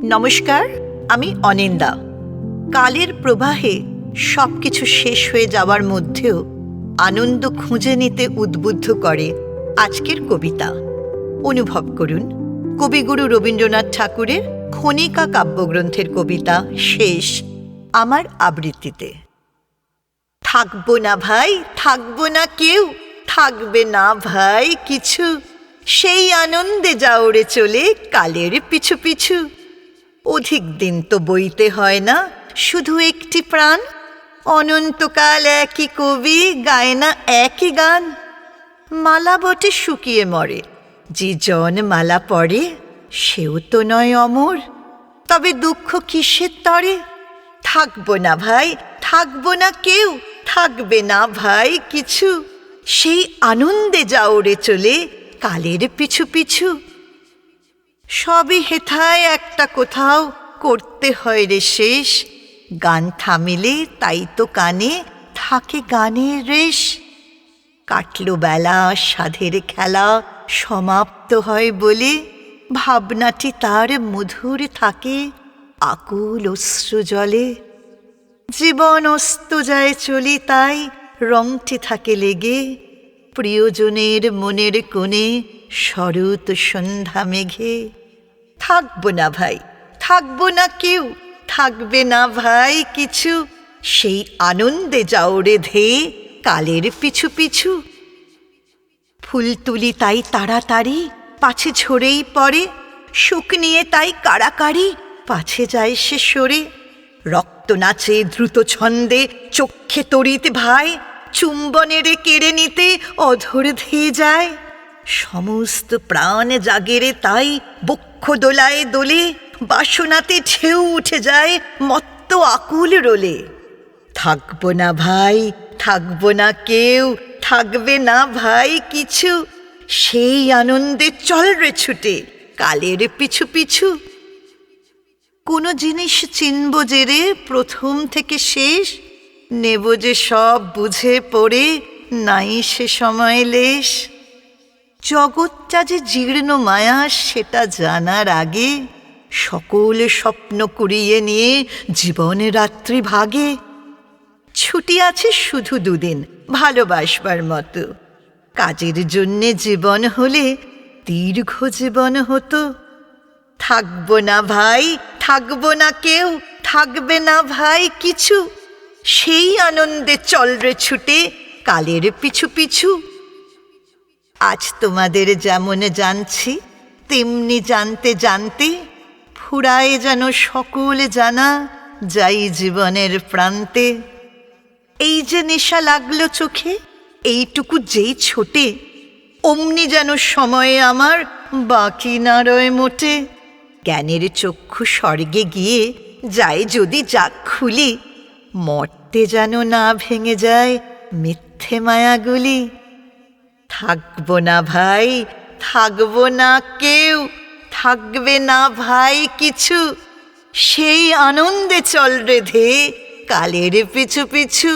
নমস্কার, আমি অনিন্দা। কালের প্রবাহে সবকিছু শেষ হয়ে যাওয়ার মধ্যেও আনন্দ খুঁজে নিতে উদ্বুদ্ধ করে আজকের কবিতা। অনুভব করুন কবিগুরু রবীন্দ্রনাথ ঠাকুরের খনিকা কাব্যগ্রন্থের কবিতা শেষ আমার আবৃত্তিতে। থাকবো না ভাই, থাকবো না কেউ, থাকবে না ভাই কিছু, সেই আনন্দে যাওরে চলে কালের পিছু পিছু। অধিক দিন তো বইতে হয় না, শুধু একটি প্রাণ, অনন্তকাল একই কবি গায় না একই গান। মালা বটে শুকিয়ে মরে, যে জন মালা পড়ে সেও তো নয় অমর, তবে দুঃখ কিসের তরে? থাকবো না ভাই, থাকবো না কেউ, থাকবে না ভাই কিছু, সেই আনন্দে যাওরে চলে কালের পিছু পিছু। সবই হেথায় একটা কোথাও করতে হয় রে শেষ, গান থামিলে তাই তো কানে থাকে গানের রেশ। কাটলো বেলা সাধের খেলা সমাপ্ত হয় বলে, ভাবনাটি তার মধুর থাকে আকুল অশ্রু জলে। জীবন অস্ত যায় চলি তাই রংটি থাকে লেগে, প্রিয়জনের মনের কোণে শরৎ সন্ধ্যা মেঘে। থাকবো না ভাই, থাকবো না কেউ, থাকবে না ভাই কিছু, সেই আনন্দে যাওরে ধেয়ে কালের পিছু পিছু। ফুল তুলি তাই তাড়াতাড়ি, পাছে ঝরেই পড়ে, সুখ নিয়ে তাই কাড়াকাড়ি, পাছে যায় সে সরে। রক্ত নাচে দ্রুত ছন্দে চক্ষে তড়িৎ ভাই, চুম্বনেরে কেড়ে নিতে অধর ধেয়ে যায়। সমস্ত প্রাণ জাগেরে তাই বক্ষ দোলায় দোলে, বাসনাতে ঢেউ উঠে যায় মত্ত আকুল রোলে। থাকবো না ভাই, থাকবো না কেউ, থাকবে না ভাই কিছু, সেই আনন্দে চল রে ছুটে কালের পিছু পিছু। কোনো জিনিস চিনব যে রে প্রথম থেকে শেষ, নেব যে সব বুঝে পড়ে নাই সে সময় লেশ। জগৎটা যে জীর্ণ মায়া সেটা জানার আগে, সকল স্বপ্ন কুড়িয়ে নিয়ে জীবন রাত্রি ভাগে। ছুটি আছে শুধু দুদিন ভালোবাসবার মতো, কাজের জন্যে জীবন হলে দীর্ঘ জীবন হতো। থাকবো না ভাই, থাকবো না কেউ, থাকবে না ভাই কিছু, সেই আনন্দে চল রে ছুটে কালের পিছু পিছু। আজ তোমাদের যেমন জানছি তেমনি জানতে জানতে, ফুরায় যেন সকল জানা যাই জীবনের প্রান্তে। এই যে নেশা লাগলো চোখে, এইটুকু যেই ছোটে, অমনি যেন সময়ে আমার বাকি না রয় মোটে। জ্ঞানের চক্ষু স্বর্গে গিয়ে যায় যদি যাক খুলি, মর্তে যেন না ভেঙে যায় মিথ্যে মায়াগুলি। থাকবো না ভাই, থাকবো না কেউ, থাকবে না ভাই কিছু, সেই আনন্দে চল রে ধেয়ে কালের পিছু পিছু।